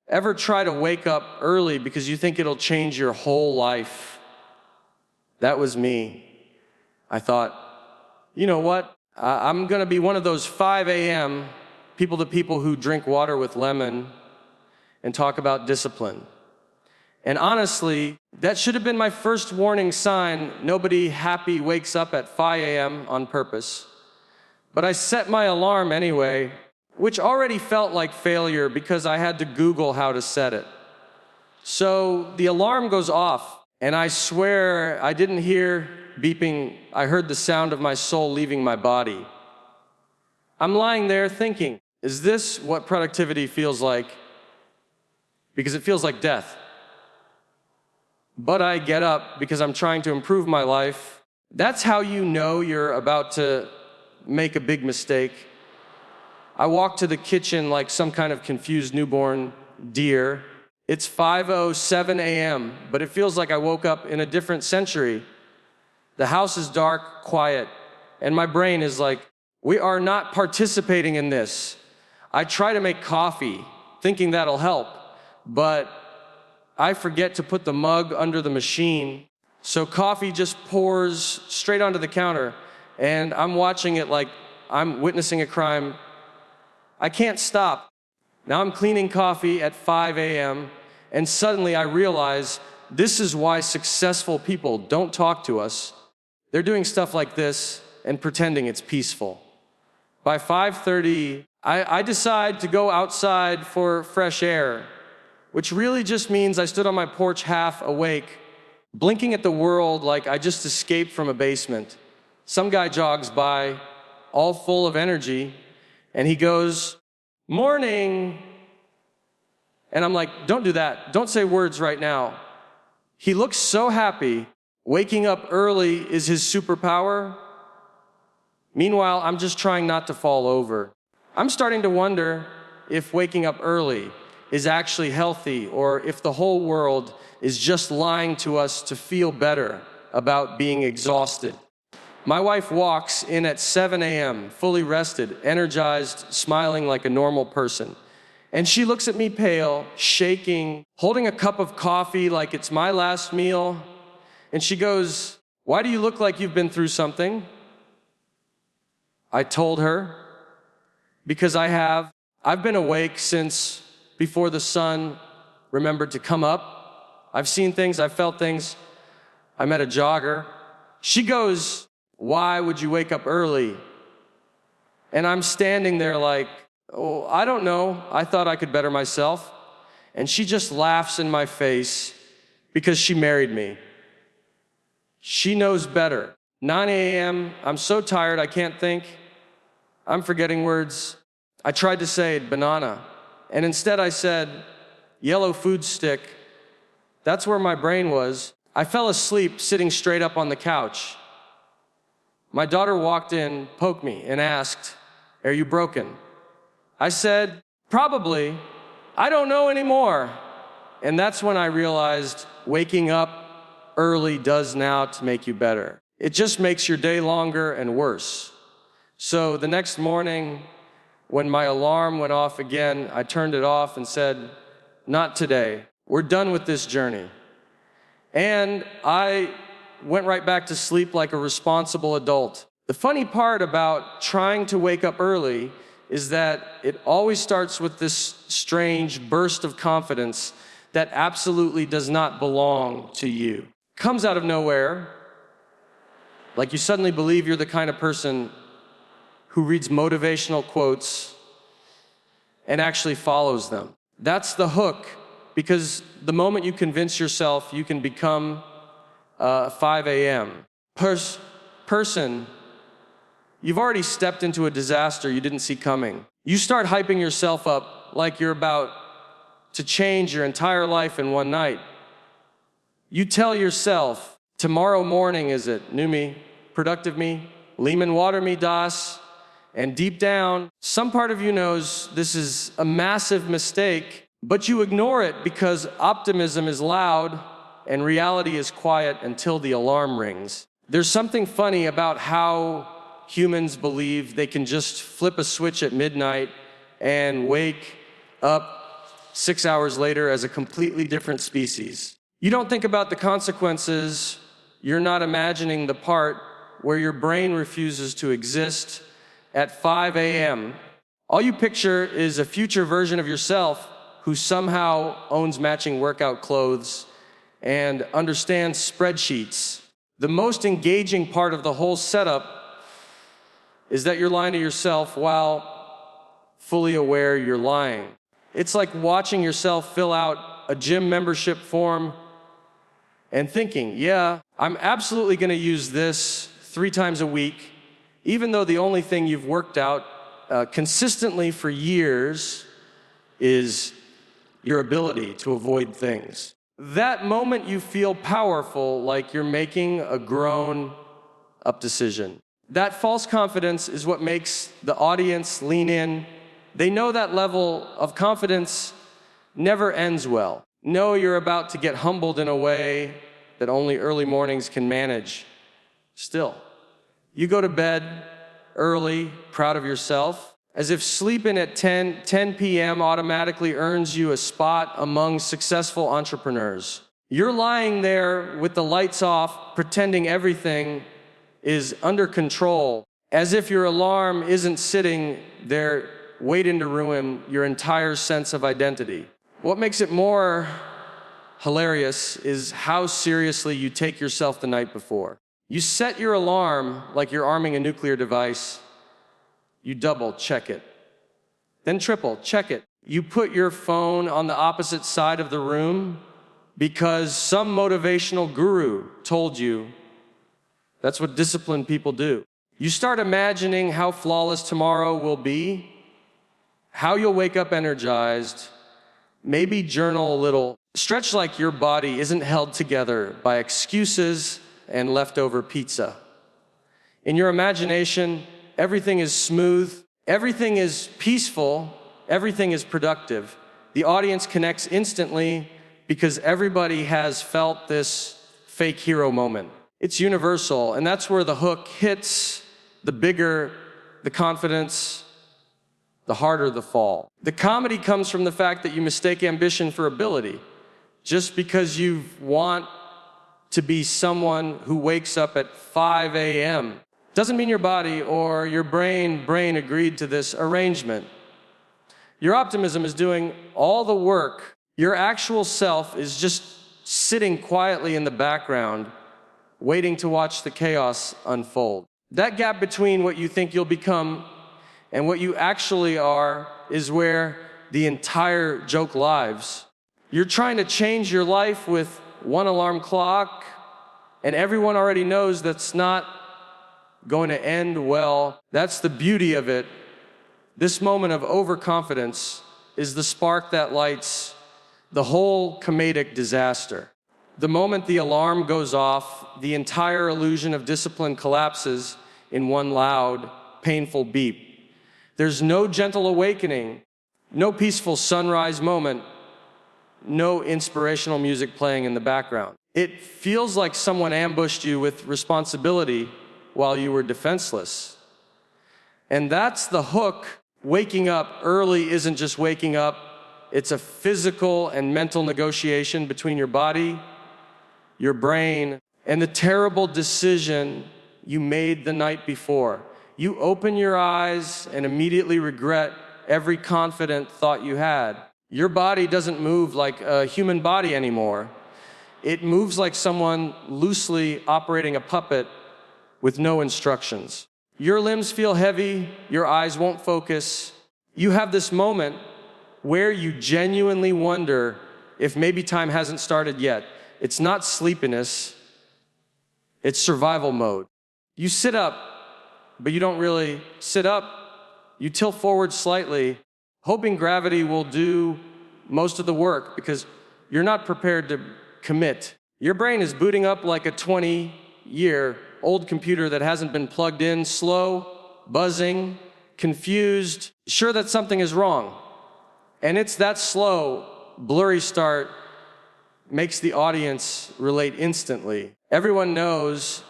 Ever try to wake up early because you think it'll change your whole life? That was me. I thought, you know what? I'm gonna be one of those 5 a.m. people to people who drink water with lemon and talk about discipline. And honestly, that should have been my first warning sign. Nobody happy wakes up at 5 a.m. on purpose. But I set my alarm anyway, which already felt like failure because I had to Google how to set it. So the alarm goes off, and I swear I didn't hear beeping. I heard the sound of my soul leaving my body. I'm lying there thinking, is this what productivity feels like? Because it feels like death. But I get up because I'm trying to improve my life. That's how you know you're about to make a big mistake. I walk to the kitchen like some kind of confused newborn deer. It's 5:07 a.m., but it feels like I woke up in a different century. The house is dark, quiet, and my brain is like, we are not participating in this. I try to make coffee, thinking that'll help, but I forget to put the mug under the machine, so coffee just pours straight onto the counter, and I'm watching it like I'm witnessing a crime. I can't stop. Now I'm cleaning coffee at 5 a.m., and suddenly I realize this is why successful people don't talk to us. They're doing stuff like this and pretending it's peaceful. By 5:30, I decide to go outside for fresh air, which really just means I stood on my porch half awake, blinking at the world like I just escaped from a basement. Some guy jogs by, all full of energy, and he goes, "Morning." And I'm like, don't do that. Don't say words right now. He looks so happy. Waking up early is his superpower. Meanwhile, I'm just trying not to fall over. I'm starting to wonder if waking up early is actually healthy, or if the whole world is just lying to us to feel better about being exhausted. My wife walks in at 7 a.m., fully rested, energized, smiling like a normal person. And she looks at me pale, shaking, holding a cup of coffee like it's my last meal. And she goes, "Why do you look like you've been through something?" I told her, because I have. I've been awake since before the sun remembered to come up. I've seen things, I've felt things. I met a jogger. She goes, "Why would you wake up early?" And I'm standing there like, "Oh, I don't know. I thought I could better myself." And she just laughs in my face because she married me. She knows better. 9 a.m., I'm so tired I can't think. I'm forgetting words. I tried to say banana, and instead I said yellow food stick. That's where my brain was. I fell asleep sitting straight up on the couch. My daughter walked in, poked me, and asked, "Are you broken?" I said, "Probably. I don't know anymore." And that's when I realized waking up early does now to make you better. It just makes your day longer and worse. So the next morning, when my alarm went off again, I turned it off and said, "Not today. We're done with this journey." And I went right back to sleep like a responsible adult. The funny part about trying to wake up early is that it always starts with this strange burst of confidence that absolutely does not belong to you. Comes out of nowhere, like you suddenly believe you're the kind of person who reads motivational quotes and actually follows them. That's the hook, because the moment you convince yourself you can become 5 a.m. person, you've already stepped into a disaster you didn't see coming. You start hyping yourself up like you're about to change your entire life in one night. You tell yourself, tomorrow morning is it, new me, productive me, Lehman water me, das. And deep down, some part of you knows this is a massive mistake, but you ignore it because optimism is loud and reality is quiet until the alarm rings. There's something funny about how humans believe they can just flip a switch at midnight and wake up 6 hours later as a completely different species. You don't think about the consequences. You're not imagining the part where your brain refuses to exist at 5 a.m. All you picture is a future version of yourself who somehow owns matching workout clothes and understands spreadsheets. The most engaging part of the whole setup is that you're lying to yourself while fully aware you're lying. It's like watching yourself fill out a gym membership form and thinking, yeah, I'm absolutely going to use this 3 times a week, even though the only thing you've worked out consistently for years is your ability to avoid things. That moment you feel powerful, like you're making a grown-up decision. That false confidence is what makes the audience lean in. They know that level of confidence never ends well. Know you're about to get humbled in a way that only early mornings can manage. Still, you go to bed early, proud of yourself, as if sleeping at 10 p.m. automatically earns you a spot among successful entrepreneurs. You're lying there with the lights off, pretending everything is under control, as if your alarm isn't sitting there waiting to ruin your entire sense of identity. What makes it more hilarious is how seriously you take yourself the night before. You set your alarm like you're arming a nuclear device. You double check it, then triple check it. You put your phone on the opposite side of the room because some motivational guru told you that's what disciplined people do. You start imagining how flawless tomorrow will be, how you'll wake up energized, maybe journal a little. Stretch like your body isn't held together by excuses and leftover pizza. In your imagination, everything is smooth, everything is peaceful, everything is productive. The audience connects instantly because everybody has felt this fake hero moment. It's universal, and that's where the hook hits. The bigger the confidence, the harder the fall. The comedy comes from the fact that you mistake ambition for ability. Just because you want to be someone who wakes up at 5 a.m. doesn't mean your body or your brain agreed to this arrangement. Your optimism is doing all the work. Your actual self is just sitting quietly in the background, waiting to watch the chaos unfold. That gap between what you think you'll become and what you actually are is where the entire joke lives. You're trying to change your life with one alarm clock, and everyone already knows that's not going to end well. That's the beauty of it. This moment of overconfidence is the spark that lights the whole comedic disaster. The moment the alarm goes off, the entire illusion of discipline collapses in one loud, painful beep. There's no gentle awakening, no peaceful sunrise moment, no inspirational music playing in the background. It feels like someone ambushed you with responsibility while you were defenseless. And that's the hook. Waking up early isn't just waking up. It's a physical and mental negotiation between your body, your brain, and the terrible decision you made the night before. You open your eyes and immediately regret every confident thought you had. Your body doesn't move like a human body anymore. It moves like someone loosely operating a puppet with no instructions. Your limbs feel heavy, your eyes won't focus. You have this moment where you genuinely wonder if maybe time hasn't started yet. It's not sleepiness, it's survival mode. You sit up, but you don't really sit up. You tilt forward slightly, hoping gravity will do most of the work because you're not prepared to commit. Your brain is booting up like a 20-year-old computer that hasn't been plugged in, slow, buzzing, confused, sure that something is wrong. And it's that slow, blurry start makes the audience relate instantly. Everyone knows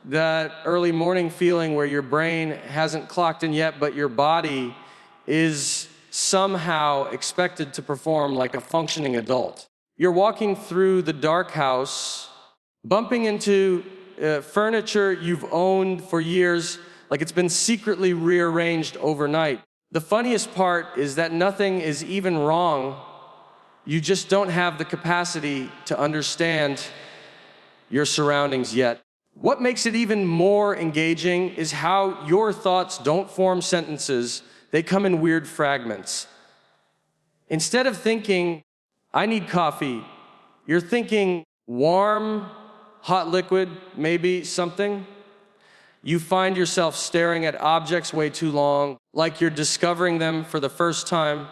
that early morning feeling where your brain hasn't clocked in yet, but your body is somehow expected to perform like a functioning adult. You're walking through the dark house, bumping into furniture you've owned for years, like it's been secretly rearranged overnight. The funniest part is that nothing is even wrong. You just don't have the capacity to understand your surroundings yet. What makes it even more engaging is how your thoughts don't form sentences, they come in weird fragments. Instead of thinking, I need coffee, you're thinking warm, hot liquid, maybe something. You find yourself staring at objects way too long, like you're discovering them for the first time.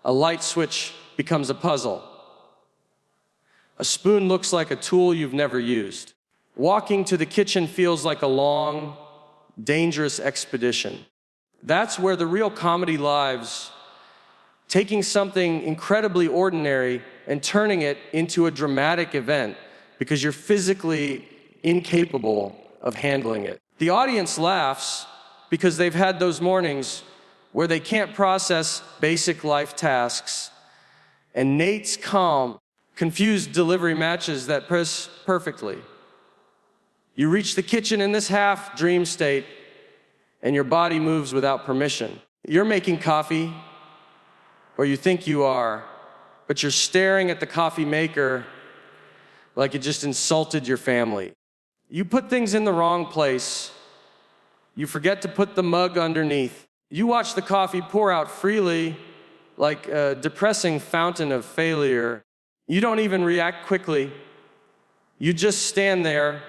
A light switch becomes a puzzle. A spoon looks like a tool you've never used. Walking to the kitchen feels like a long, dangerous expedition. That's where the real comedy lies, taking something incredibly ordinary and turning it into a dramatic event because you're physically incapable of handling it. The audience laughs because they've had those mornings where they can't process basic life tasks, and Nate's calm, confused delivery matches that perfectly. You reach the kitchen in this half dream state, and your body moves without permission. You're making coffee, or you think you are, but you're staring at the coffee maker like it just insulted your family. You put things in the wrong place. You forget to put the mug underneath. You watch the coffee pour out freely like a depressing fountain of failure. You don't even react quickly. You just stand there,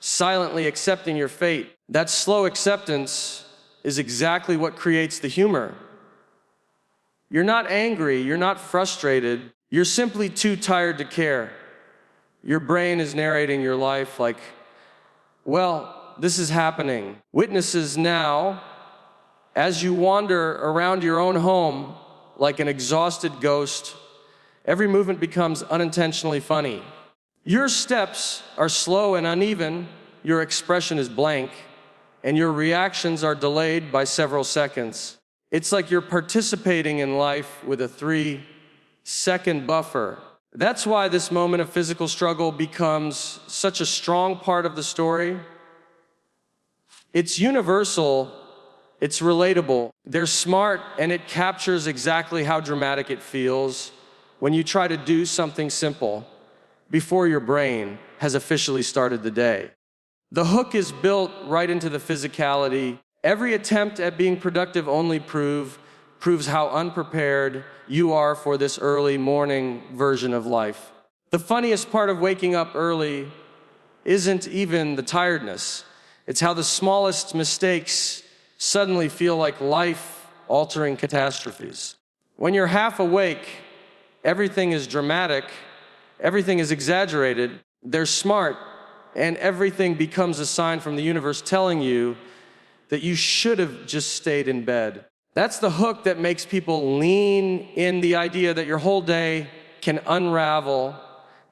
silently accepting your fate. That slow acceptance is exactly what creates the humor. You're not angry, you're not frustrated, you're simply too tired to care. Your brain is narrating your life like, well, this is happening. Witnesses now, as you wander around your own home like an exhausted ghost, every movement becomes unintentionally funny. Your steps are slow and uneven, your expression is blank, and your reactions are delayed by several seconds. It's like you're participating in life with a 3-second buffer. That's why this moment of physical struggle becomes such a strong part of the story. It's universal, it's relatable. They're smart, and it captures exactly how dramatic it feels when you try to do something simple before your brain has officially started the day. The hook is built right into the physicality. Every attempt at being productive only proves how unprepared you are for this early morning version of life. The funniest part of waking up early isn't even the tiredness. It's how the smallest mistakes suddenly feel like life-altering catastrophes. When you're half awake, everything is dramatic, everything is exaggerated, they're smart, and everything becomes a sign from the universe telling you that you should have just stayed in bed. That's the hook that makes people lean in the idea that your whole day can unravel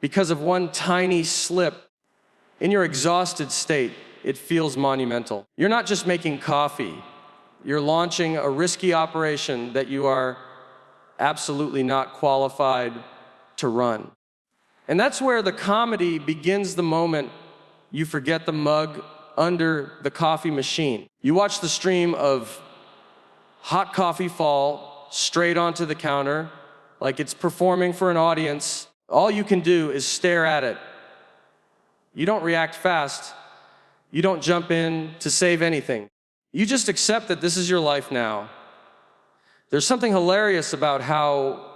because of one tiny slip. In your exhausted state, it feels monumental. You're not just making coffee. You're launching a risky operation that you are absolutely not qualified to run. And that's where the comedy begins the moment you forget the mug under the coffee machine. You watch the stream of hot coffee fall straight onto the counter like it's performing for an audience. All you can do is stare at it. You don't react fast. You don't jump in to save anything. You just accept that this is your life now. There's something hilarious about how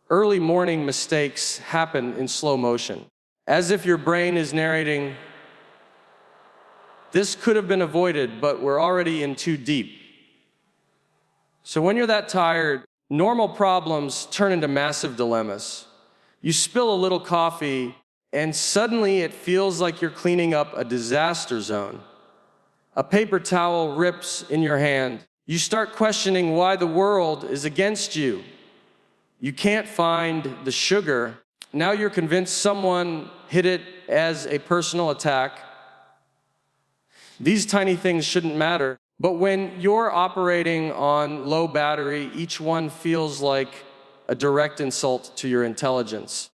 early morning mistakes happen in slow motion. As if your brain is narrating, this could have been avoided, but we're already in too deep. So when you're that tired, normal problems turn into massive dilemmas. You spill a little coffee, and suddenly it feels like you're cleaning up a disaster zone. A paper towel rips in your hand. You start questioning why the world is against you. You can't find the sugar. Now you're convinced someone hit it as a personal attack. These tiny things shouldn't matter. But when you're operating on low battery, each one feels like a direct insult to your intelligence.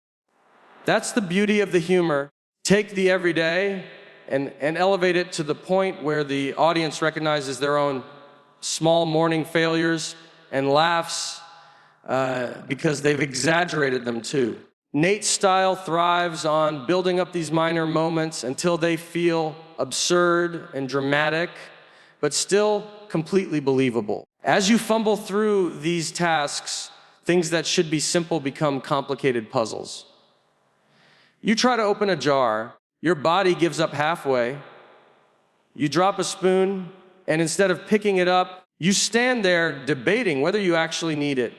That's the beauty of the humor. Take the everyday and elevate it to the point where the audience recognizes their own small morning failures and laughs because they've exaggerated them too. Nate's style thrives on building up these minor moments until they feel absurd and dramatic, but still completely believable. As you fumble through these tasks, things that should be simple become complicated puzzles. You try to open a jar, your body gives up halfway. You drop a spoon, and instead of picking it up, you stand there debating whether you actually need it.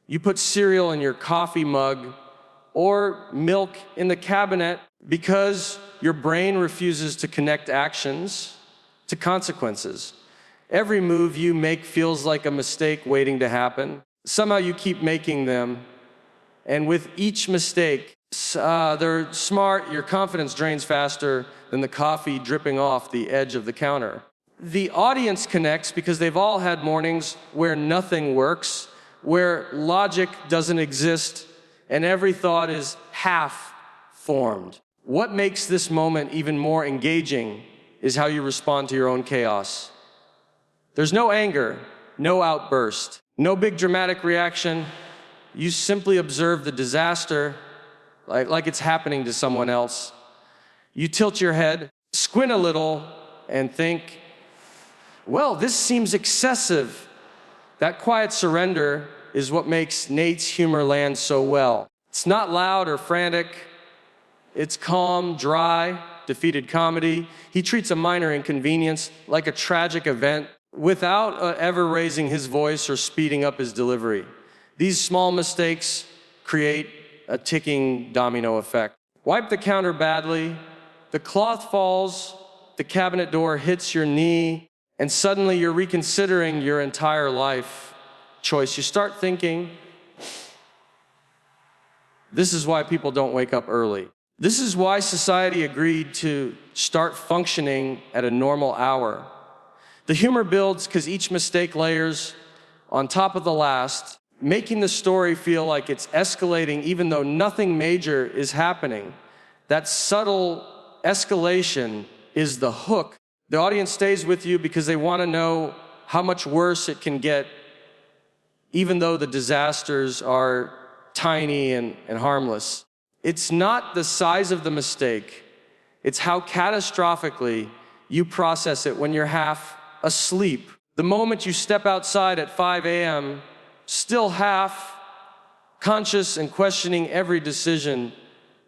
You put cereal in your coffee mug or milk in the cabinet because your brain refuses to connect actions to consequences. Every move you make feels like a mistake waiting to happen. Somehow you keep making them, and with each mistake, they're smart, your confidence drains faster than the coffee dripping off the edge of the counter. The audience connects because they've all had mornings where nothing works, where logic doesn't exist, and every thought is half-formed. What makes this moment even more engaging is how you respond to your own chaos. There's no anger, no outburst, no big dramatic reaction. You simply observe the disaster like it's happening to someone else. You tilt your head, squint a little, and think, well, this seems excessive. That quiet surrender is what makes Nate's humor land so well. It's not loud or frantic. It's calm, dry, defeated comedy. He treats a minor inconvenience like a tragic event without ever raising his voice or speeding up his delivery. These small mistakes create a ticking domino effect. Wipe the counter badly, the cloth falls, the cabinet door hits your knee, and suddenly you're reconsidering your entire life choice. You start thinking, this is why people don't wake up early. This is why society agreed to start functioning at a normal hour. The humor builds because each mistake layers on top of the last, making the story feel like it's escalating even though nothing major is happening. That subtle escalation is the hook. The audience stays with you because they want to know how much worse it can get, even though the disasters are tiny and harmless. It's not the size of the mistake, it's how catastrophically you process it when you're half asleep. The moment you step outside at 5 a.m., still half conscious and questioning every decision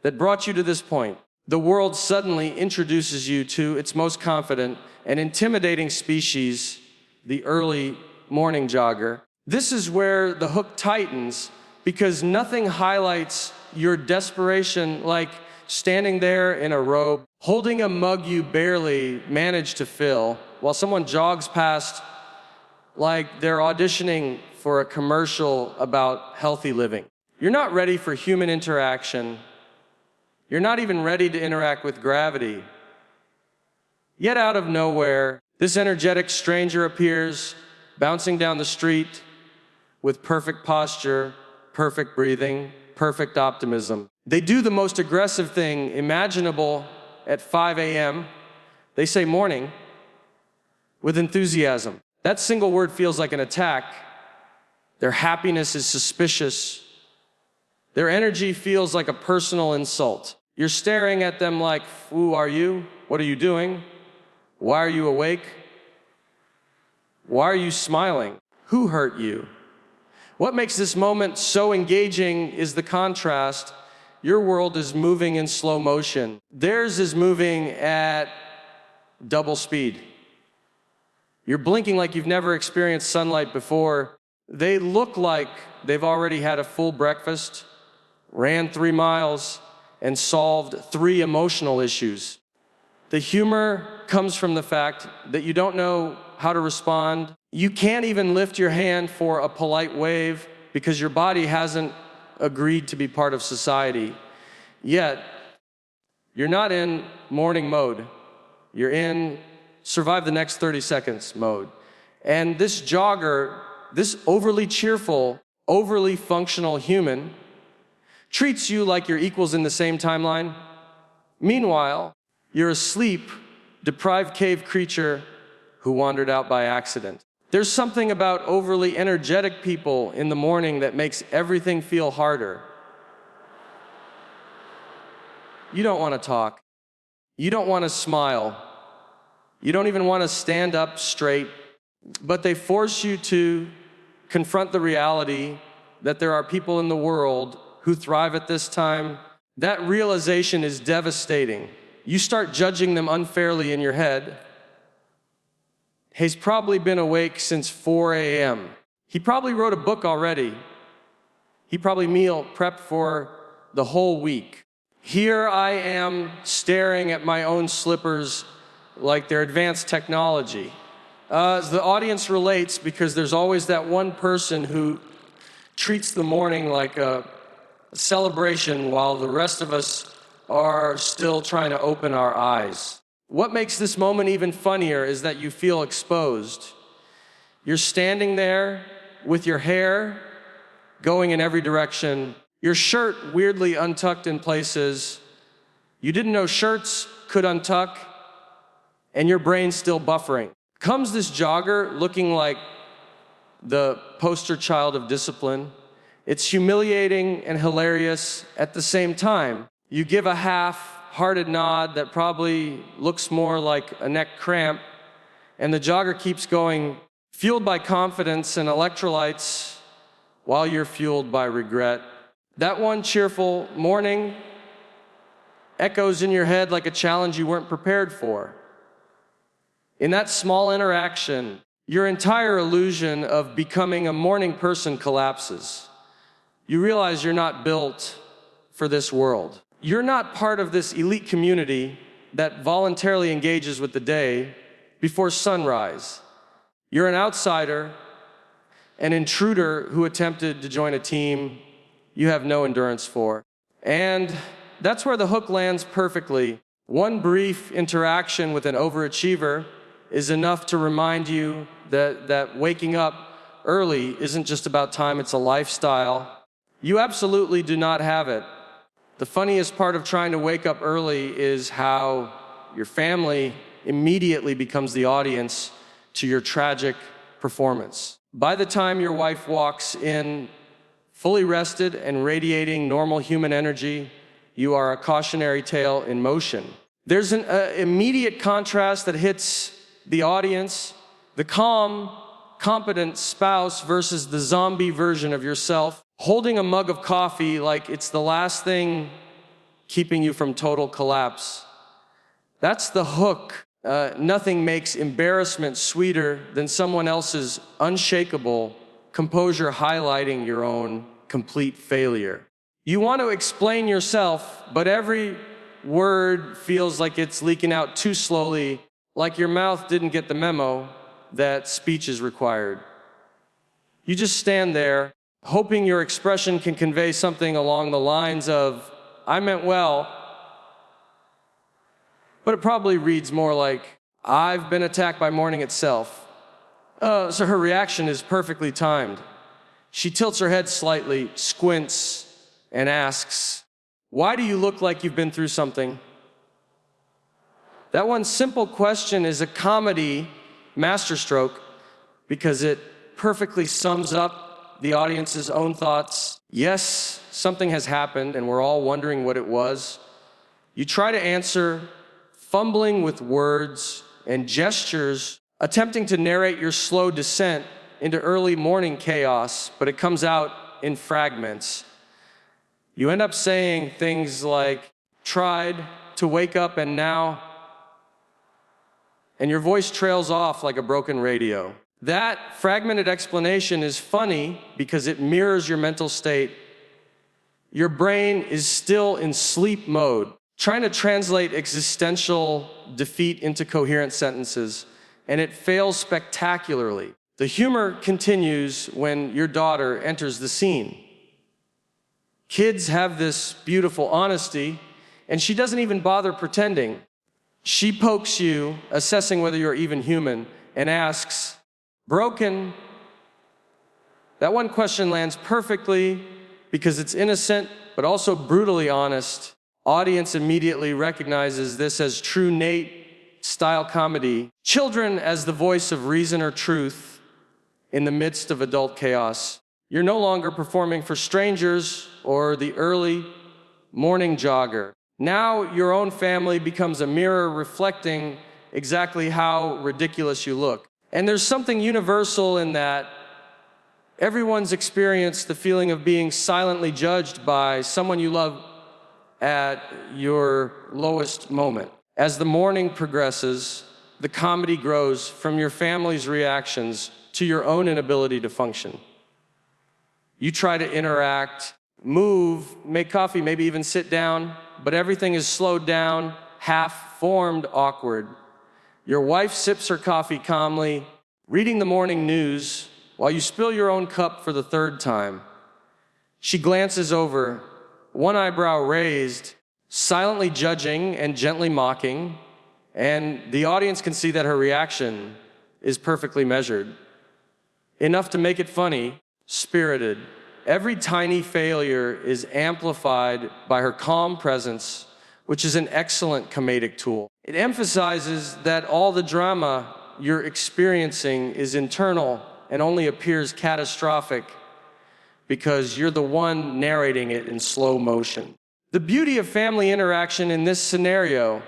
that brought you to this point. The world suddenly introduces you to its most confident and intimidating species, the early morning jogger. This is where the hook tightens because nothing highlights your desperation like standing there in a robe, holding a mug you barely managed to fill while someone jogs past like they're auditioning for a commercial about healthy living. You're not ready for human interaction. You're not even ready to interact with gravity. Yet out of nowhere, this energetic stranger appears, bouncing down the street with perfect posture, perfect breathing, perfect optimism. They do the most aggressive thing imaginable at 5 a.m. They say morning with enthusiasm. That single word feels like an attack. Their happiness is suspicious. Their energy feels like a personal insult. You're staring at them like, who are you? What are you doing? Why are you awake? Why are you smiling? Who hurt you? What makes this moment so engaging is the contrast. Your world is moving in slow motion. Theirs is moving at double speed. You're blinking like you've never experienced sunlight before. They look like they've already had a full breakfast, ran 3 miles, and solved 3 emotional issues. The humor comes from the fact that you don't know how to respond. You can't even lift your hand for a polite wave because your body hasn't agreed to be part of society. Yet, you're not in morning mode. You're in survive the next 30 seconds mode. And this jogger, this overly cheerful, overly functional human, treats you like you're equals in the same timeline. Meanwhile, you're a sleep, deprived cave creature who wandered out by accident. There's something about overly energetic people in the morning that makes everything feel harder. You don't want to talk. You don't want to smile. You don't even want to stand up straight. But they force you to confront the reality that there are people in the world who thrive at this time. That realization is devastating. You start judging them unfairly in your head. He's probably been awake since 4 a.m. He probably wrote a book already. He probably meal prepped for the whole week. Here I am staring at my own slippers like they're advanced technology. The audience relates because there's always that one person who treats the morning like a celebration while the rest of us are still trying to open our eyes. What makes this moment even funnier is that you feel exposed. You're standing there with your hair going in every direction, your shirt weirdly untucked in places you didn't know shirts could untuck, and your brain's still buffering. Comes this jogger looking like the poster child of discipline. It's humiliating and hilarious at the same time. You give a half-hearted nod that probably looks more like a neck cramp, and the jogger keeps going, fueled by confidence and electrolytes, while you're fueled by regret. That one cheerful morning echoes in your head like a challenge you weren't prepared for. In that small interaction, your entire illusion of becoming a morning person collapses. You realize you're not built for this world. You're not part of this elite community that voluntarily engages with the day before sunrise. You're an outsider, an intruder who attempted to join a team you have no endurance for. And that's where the hook lands perfectly. One brief interaction with an overachiever is enough to remind you that waking up early isn't just about time, it's a lifestyle. You absolutely do not have it. The funniest part of trying to wake up early is how your family immediately becomes the audience to your tragic performance. By the time your wife walks in fully rested and radiating normal human energy, you are a cautionary tale in motion. There's an immediate contrast that hits the audience, the calm, competent spouse versus the zombie version of yourself, holding a mug of coffee like it's the last thing keeping you from total collapse. That's the hook. Nothing makes embarrassment sweeter than someone else's unshakable composure highlighting your own complete failure. You want to explain yourself, but every word feels like it's leaking out too slowly, like your mouth didn't get the memo that speech is required. You just stand there, hoping your expression can convey something along the lines of, I meant well, but it probably reads more like, I've been attacked by morning itself. So her reaction is perfectly timed. She tilts her head slightly, squints, and asks, why do you look like you've been through something? That one simple question is a comedy masterstroke because it perfectly sums up the audience's own thoughts. Yes, something has happened and we're all wondering what it was. You try to answer, fumbling with words and gestures, attempting to narrate your slow descent into early morning chaos, but it comes out in fragments. You end up saying things like, tried to wake up and now, and your voice trails off like a broken radio. That fragmented explanation is funny because it mirrors your mental state. Your brain is still in sleep mode, trying to translate existential defeat into coherent sentences, and it fails spectacularly. The humor continues when your daughter enters the scene. Kids have this beautiful honesty, and she doesn't even bother pretending. She pokes you, assessing whether you're even human, and asks, "Broken?" That one question lands perfectly because it's innocent, but also brutally honest. Audience immediately recognizes this as true Nate-style comedy. Children as the voice of reason or truth in the midst of adult chaos. You're no longer performing for strangers or the early morning jogger. Now your own family becomes a mirror reflecting exactly how ridiculous you look. And there's something universal in that. Everyone's experienced the feeling of being silently judged by someone you love at your lowest moment. As the morning progresses, the comedy grows from your family's reactions to your own inability to function. You try to interact, move, make coffee, maybe even sit down, but everything is slowed down, half-formed, awkward. Your wife sips her coffee calmly, reading the morning news, while you spill your own cup for the third time. She glances over, one eyebrow raised, silently judging and gently mocking, and the audience can see that her reaction is perfectly measured. Enough to make it funny, spirited. Every tiny failure is amplified by her calm presence, which is an excellent comedic tool. It emphasizes that all the drama you're experiencing is internal and only appears catastrophic because you're the one narrating it in slow motion. The beauty of family interaction in this scenario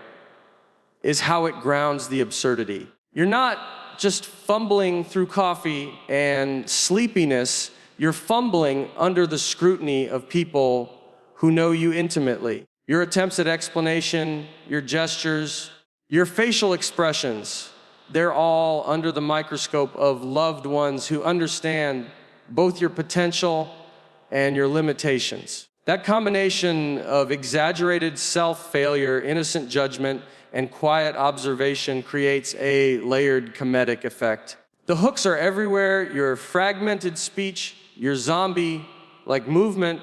is how it grounds the absurdity. You're not just fumbling through coffee and sleepiness, you're fumbling under the scrutiny of people who know you intimately. Your attempts at explanation, your gestures, your facial expressions, they're all under the microscope of loved ones who understand both your potential and your limitations. That combination of exaggerated self-failure, innocent judgment, and quiet observation creates a layered comedic effect. The hooks are everywhere, your fragmented speech, your zombie-like movement,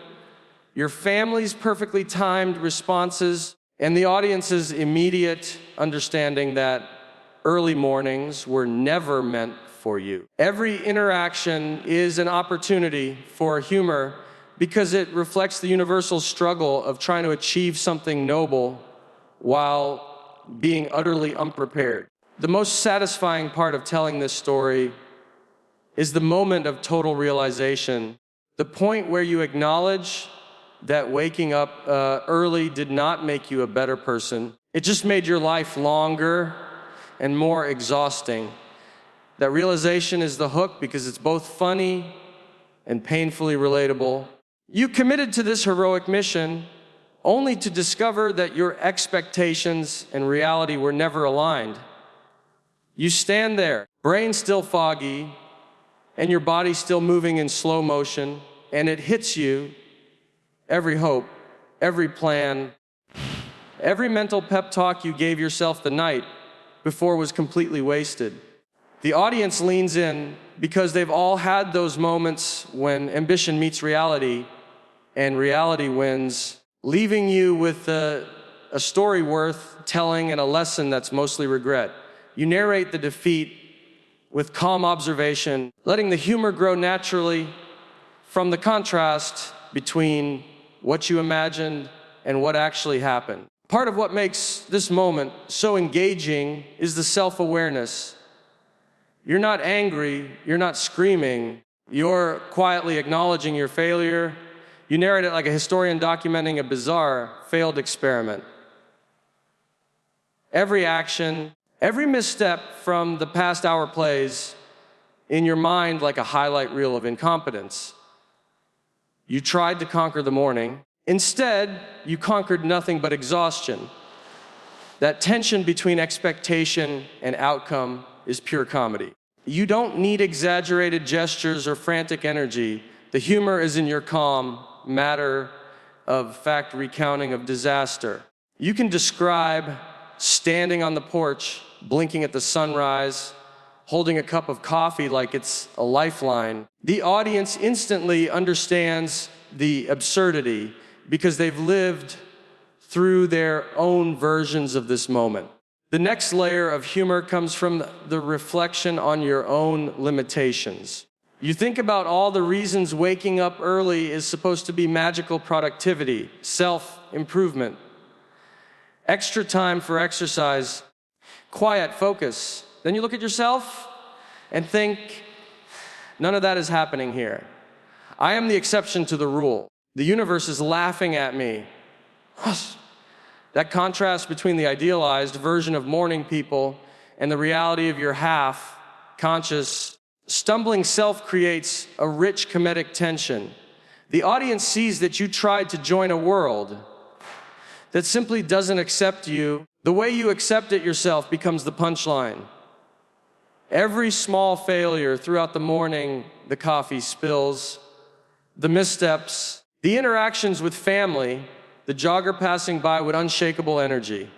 your family's perfectly timed responses, and the audience's immediate understanding that early mornings were never meant for you. Every interaction is an opportunity for humor because it reflects the universal struggle of trying to achieve something noble while being utterly unprepared. The most satisfying part of telling this story is the moment of total realization, the point where you acknowledge that waking up early did not make you a better person. It just made your life longer and more exhausting. That realization is the hook because it's both funny and painfully relatable. You committed to this heroic mission only to discover that your expectations and reality were never aligned. You stand there, brain still foggy, and your body still moving in slow motion, and it hits you, every hope, every plan, every mental pep talk you gave yourself the night before was completely wasted. The audience leans in because they've all had those moments when ambition meets reality and reality wins, leaving you with a story worth telling and a lesson that's mostly regret. You narrate the defeat with calm observation, letting the humor grow naturally from the contrast between what you imagined and what actually happened. Part of what makes this moment so engaging is the self-awareness. You're not angry, you're not screaming, you're quietly acknowledging your failure. You narrate it like a historian documenting a bizarre, failed experiment. Every action, every misstep from the past hour plays in your mind like a highlight reel of incompetence. You tried to conquer the morning. Instead, you conquered nothing but exhaustion. That tension between expectation and outcome is pure comedy. You don't need exaggerated gestures or frantic energy. The humor is in your calm, matter-of-fact recounting of disaster. You can describe standing on the porch, blinking at the sunrise, holding a cup of coffee like it's a lifeline. The audience instantly understands the absurdity because they've lived through their own versions of this moment. The next layer of humor comes from the reflection on your own limitations. You think about all the reasons waking up early is supposed to be magical productivity, self-improvement, extra time for exercise, quiet focus. Then you look at yourself and think, none of that is happening here. I am the exception to the rule. The universe is laughing at me. That contrast between the idealized version of morning people and the reality of your half-conscious, stumbling self creates a rich comedic tension. The audience sees that you tried to join a world that simply doesn't accept you. The way you accept it yourself becomes the punchline. Every small failure throughout the morning, the coffee spills, the missteps, the interactions with family, the jogger passing by with unshakable energy,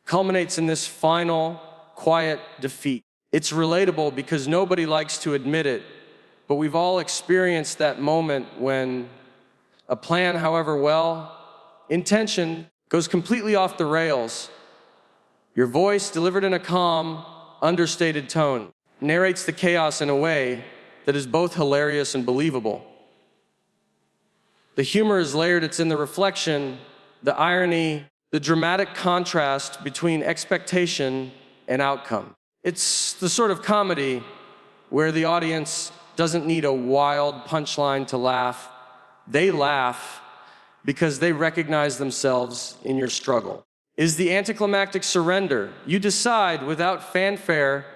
culminates in this final, quiet defeat. It's relatable because nobody likes to admit it, but we've all experienced that moment when a plan, however well-intentioned, goes completely off the rails. Your voice, delivered in a calm, understated tone, narrates the chaos in a way that is both hilarious and believable. The humor is layered, it's in the reflection, the irony, the dramatic contrast between expectation and outcome. It's the sort of comedy where the audience doesn't need a wild punchline to laugh. They laugh because they recognize themselves in your struggle. Is the anticlimactic surrender. You decide without fanfare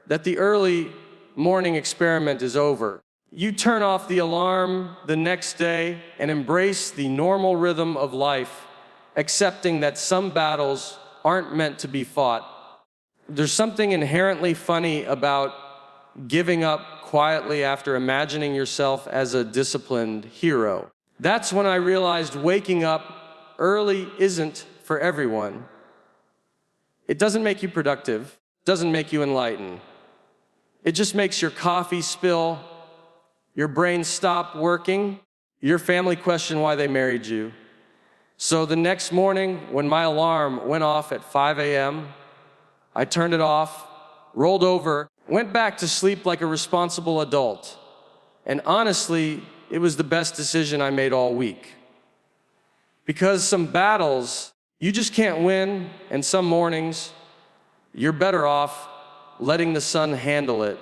that the early morning experiment is over. You turn off the alarm the next day and embrace the normal rhythm of life, accepting that some battles aren't meant to be fought. There's something inherently funny about giving up quietly after imagining yourself as a disciplined hero. That's when I realized waking up early isn't for everyone. It doesn't make you productive, doesn't make you enlightened. It just makes your coffee spill, your brain stop working, your family question why they married you. So the next morning, when my alarm went off at 5 a.m., I turned it off, rolled over, went back to sleep like a responsible adult. And honestly, it was the best decision I made all week. Because some battles, you just can't win, and some mornings, you're better off letting the sun handle it.